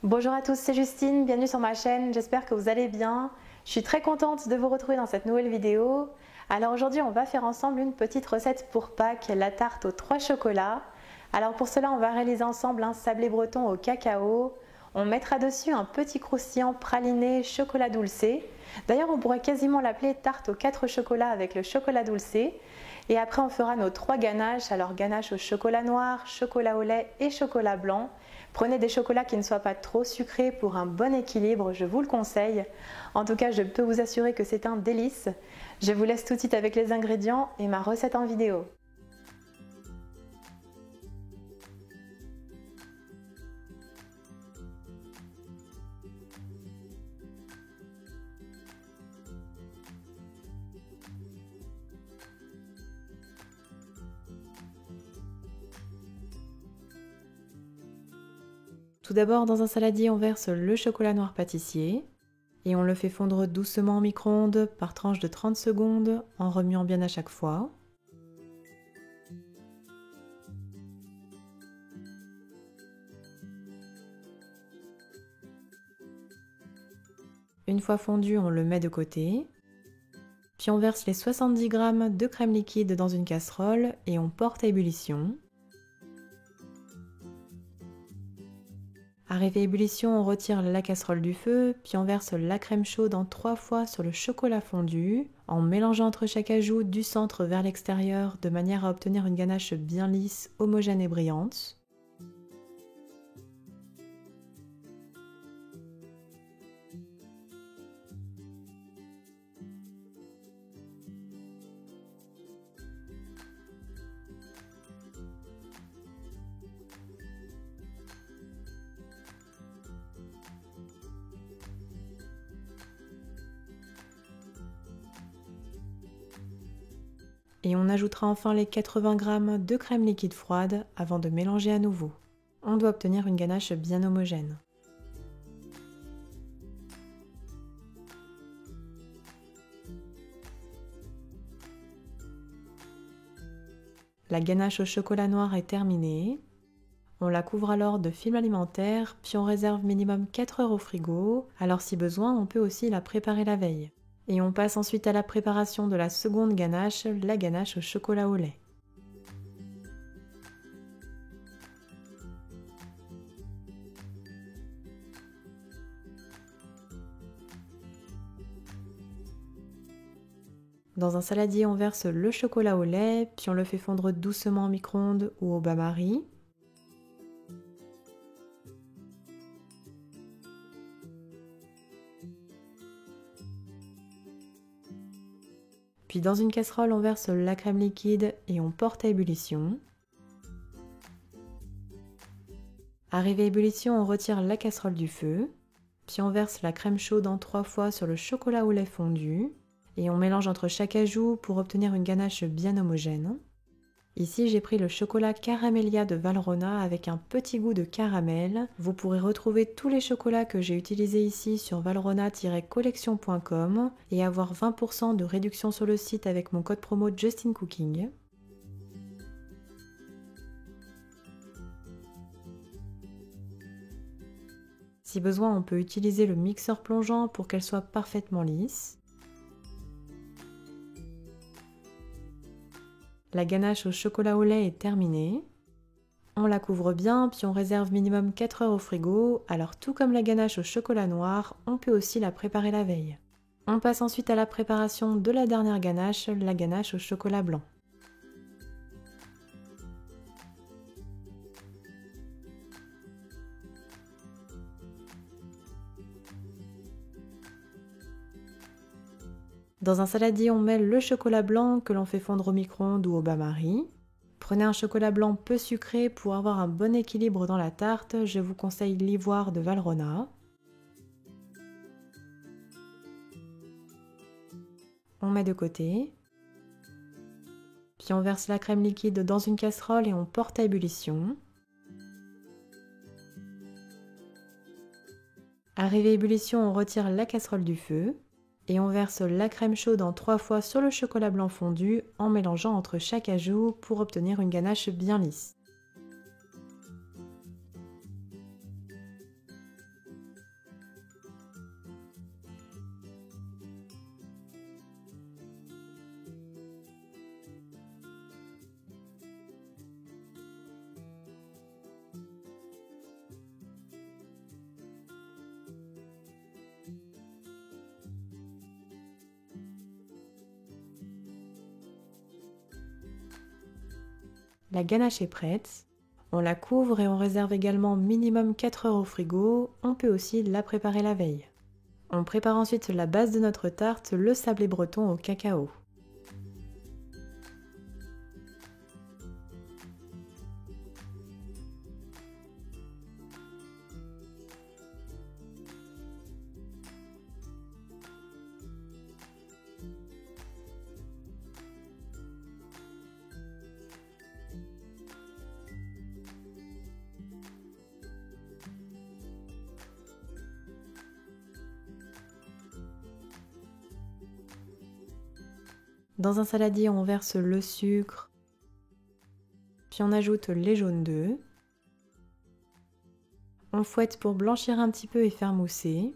Bonjour à tous, c'est Justine, bienvenue sur ma chaîne, j'espère que vous allez bien. Je suis très contente de vous retrouver dans cette nouvelle vidéo. Alors aujourd'hui on va faire ensemble une petite recette pour Pâques, la tarte aux 3 chocolats. Alors pour cela on va réaliser ensemble un sablé breton au cacao. On mettra dessus un petit croustillant praliné chocolat dulcé. D'ailleurs on pourrait quasiment l'appeler tarte aux 4 chocolats avec le chocolat dulcé. Et après on fera nos 3 ganaches, alors ganache au chocolat noir, chocolat au lait et chocolat blanc. Prenez des chocolats qui ne soient pas trop sucrés pour un bon équilibre, je vous le conseille. En tout cas je peux vous assurer que c'est un délice. Je vous laisse tout de suite avec les ingrédients et ma recette en vidéo. Tout d'abord, dans un saladier, on verse le chocolat noir pâtissier et on le fait fondre doucement au micro-ondes par tranche de 30 secondes en remuant bien à chaque fois. Une fois fondu, on le met de côté. Puis on verse les 70 g de crème liquide dans une casserole et on porte à ébullition. Arrivé à ébullition, on retire la casserole du feu, puis on verse la crème chaude en 3 fois sur le chocolat fondu, en mélangeant entre chaque ajout du centre vers l'extérieur de manière à obtenir une ganache bien lisse, homogène et brillante. Et on ajoutera enfin les 80 g de crème liquide froide avant de mélanger à nouveau. On doit obtenir une ganache bien homogène. La ganache au chocolat noir est terminée. On la couvre alors de film alimentaire, puis on réserve minimum 4 heures au frigo, alors si besoin on peut aussi la préparer la veille. Et on passe ensuite à la préparation de la seconde ganache, la ganache au chocolat au lait. Dans un saladier, on verse le chocolat au lait, puis on le fait fondre doucement au micro-ondes ou au bain-marie. Puis dans une casserole, on verse la crème liquide et on porte à ébullition. Arrivé à ébullition, on retire la casserole du feu. Puis on verse la crème chaude en 3 fois sur le chocolat au lait fondu. Et on mélange entre chaque ajout pour obtenir une ganache bien homogène. Ici, j'ai pris le chocolat Caramelia de Valrhona avec un petit goût de caramel. Vous pourrez retrouver tous les chocolats que j'ai utilisés ici sur valrhona-collection.com et avoir 20% de réduction sur le site avec mon code promo JustinCooking. Si besoin, on peut utiliser le mixeur plongeant pour qu'elle soit parfaitement lisse. La ganache au chocolat au lait est terminée. On la couvre bien, puis on réserve minimum 4 heures au frigo. Alors tout comme la ganache au chocolat noir, on peut aussi la préparer la veille. On passe ensuite à la préparation de la dernière ganache, la ganache au chocolat blanc. Dans un saladier, on met le chocolat blanc que l'on fait fondre au micro-ondes ou au bain-marie. Prenez un chocolat blanc peu sucré pour avoir un bon équilibre dans la tarte. Je vous conseille l'ivoire de Valrhona. On met de côté. Puis on verse la crème liquide dans une casserole et on porte à ébullition. Arrivé à ébullition, on retire la casserole du feu. Et on verse la crème chaude en 3 fois sur le chocolat blanc fondu en mélangeant entre chaque ajout pour obtenir une ganache bien lisse. La ganache est prête. On la couvre et on réserve également minimum 4 heures au frigo. On peut aussi la préparer la veille. On prépare ensuite la base de notre tarte, le sablé breton au cacao. Dans un saladier, on verse le sucre, puis on ajoute les jaunes d'œufs. On fouette pour blanchir un petit peu et faire mousser.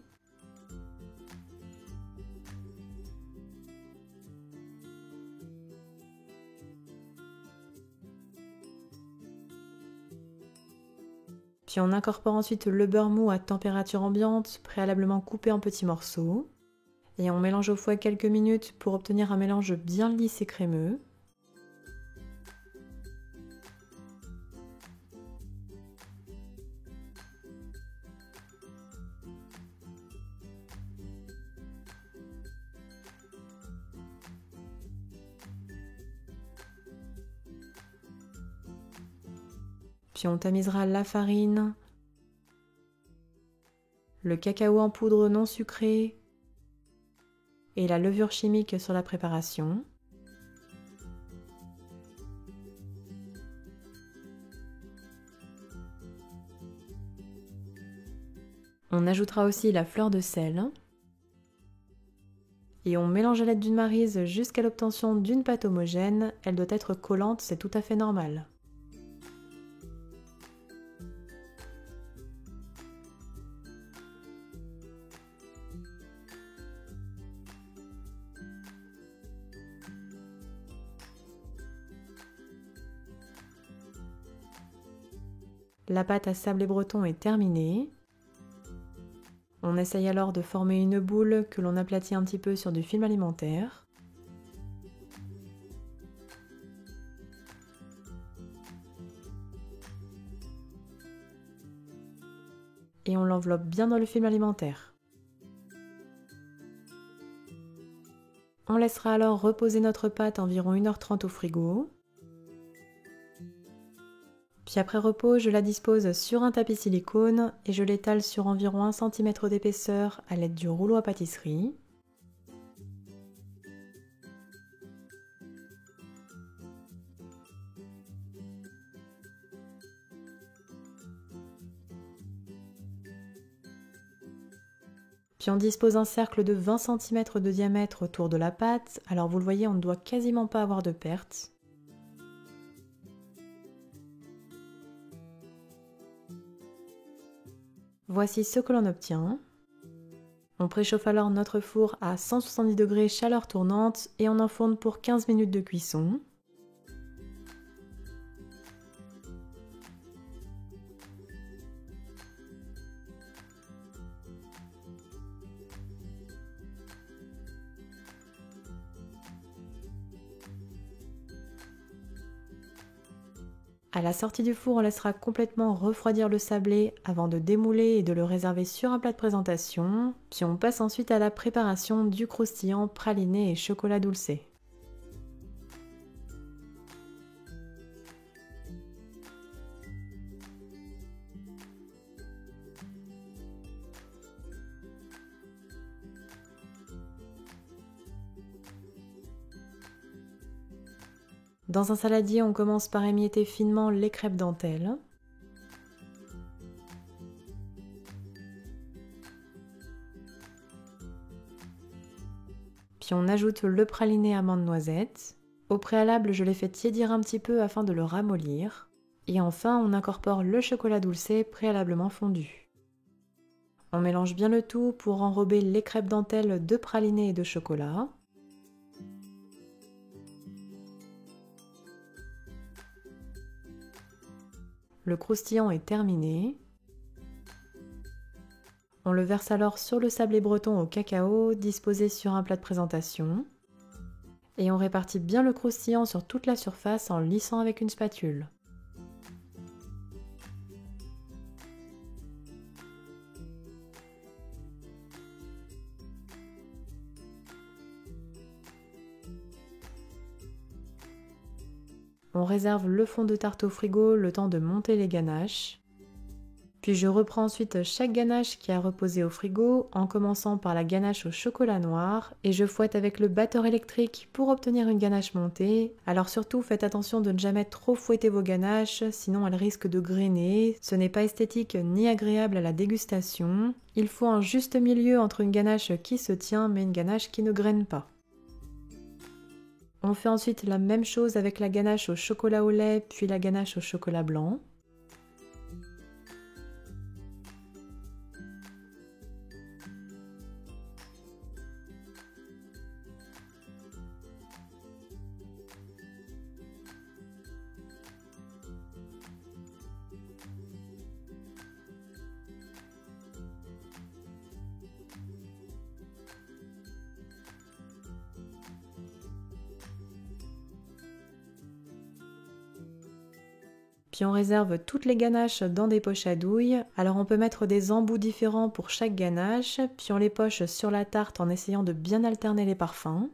Puis on incorpore ensuite le beurre mou à température ambiante, préalablement coupé en petits morceaux. Et on mélange au fouet quelques minutes pour obtenir un mélange bien lisse et crémeux. Puis on tamisera la farine, le cacao en poudre non sucré et la levure chimique sur la préparation. On ajoutera aussi la fleur de sel et on mélange à l'aide d'une maryse jusqu'à l'obtention d'une pâte homogène. Elle doit être collante, c'est tout à fait normal. La pâte à sablé breton est terminée. On essaye alors de former une boule que l'on aplatit un petit peu sur du film alimentaire. Et on l'enveloppe bien dans le film alimentaire. On laissera alors reposer notre pâte environ 1h30 au frigo. Puis après repos, je la dispose sur un tapis silicone et je l'étale sur environ 1 cm d'épaisseur à l'aide du rouleau à pâtisserie. Puis on dispose un cercle de 20 cm de diamètre autour de la pâte. Alors vous le voyez, on ne doit quasiment pas avoir de perte. Voici ce que l'on obtient. On préchauffe alors notre four à 170 degrés chaleur tournante et on enfourne pour 15 minutes de cuisson. À la sortie du four, on laissera complètement refroidir le sablé avant de démouler et de le réserver sur un plat de présentation. Puis on passe ensuite à la préparation du croustillant praliné et chocolat dulcé. Dans un saladier, on commence par émietter finement les crêpes dentelles. Puis on ajoute le praliné amande noisette. Au préalable, je l'ai fait tiédir un petit peu afin de le ramollir. Et enfin, on incorpore le chocolat dulcé préalablement fondu. On mélange bien le tout pour enrober les crêpes dentelles de praliné et de chocolat. Le croustillant est terminé. On le verse alors sur le sablé breton au cacao disposé sur un plat de présentation. Et on répartit bien le croustillant sur toute la surface en lissant avec une spatule. On réserve le fond de tarte au frigo le temps de monter les ganaches. Puis je reprends ensuite chaque ganache qui a reposé au frigo en commençant par la ganache au chocolat noir et je fouette avec le batteur électrique pour obtenir une ganache montée. Alors surtout faites attention de ne jamais trop fouetter vos ganaches, sinon elles risquent de grainer. Ce n'est pas esthétique ni agréable à la dégustation. Il faut un juste milieu entre une ganache qui se tient mais une ganache qui ne graine pas. On fait ensuite la même chose avec la ganache au chocolat au lait puis la ganache au chocolat blanc. Puis on réserve toutes les ganaches dans des poches à douille. Alors on peut mettre des embouts différents pour chaque ganache, puis on les poche sur la tarte en essayant de bien alterner les parfums.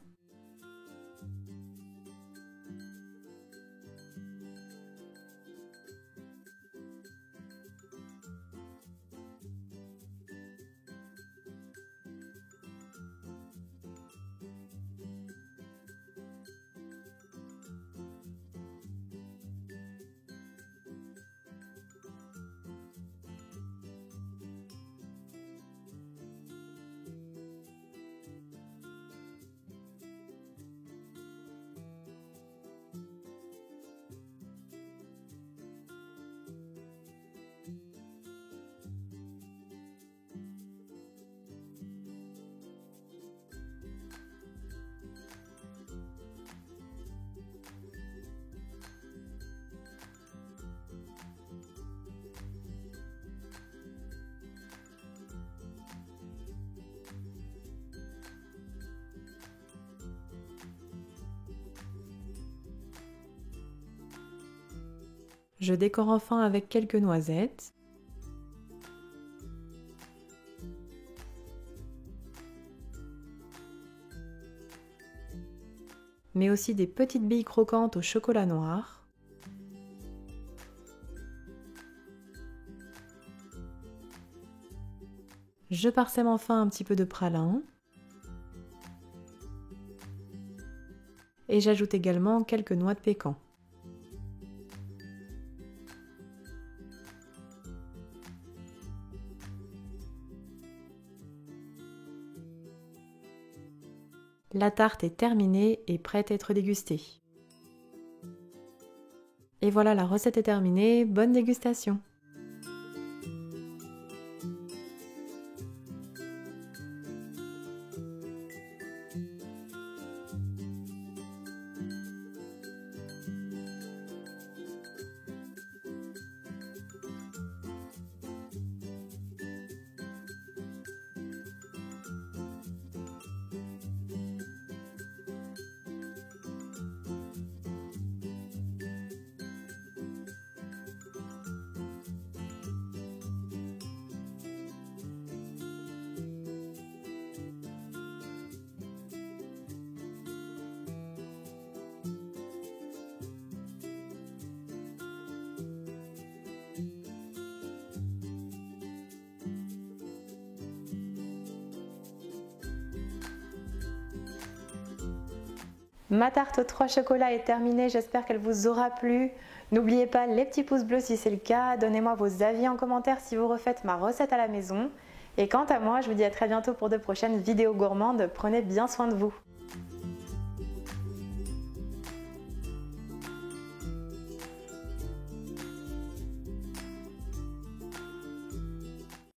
Je décore enfin avec quelques noisettes. Mais aussi des petites billes croquantes au chocolat noir. Je parsème enfin un petit peu de pralin. Et j'ajoute également quelques noix de pécan. La tarte est terminée et prête à être dégustée. Et voilà, la recette est terminée, bonne dégustation! Ma tarte aux 3 chocolats est terminée, j'espère qu'elle vous aura plu. N'oubliez pas les petits pouces bleus si c'est le cas, donnez-moi vos avis en commentaire si vous refaites ma recette à la maison. Et quant à moi, je vous dis à très bientôt pour de prochaines vidéos gourmandes, prenez bien soin de vous.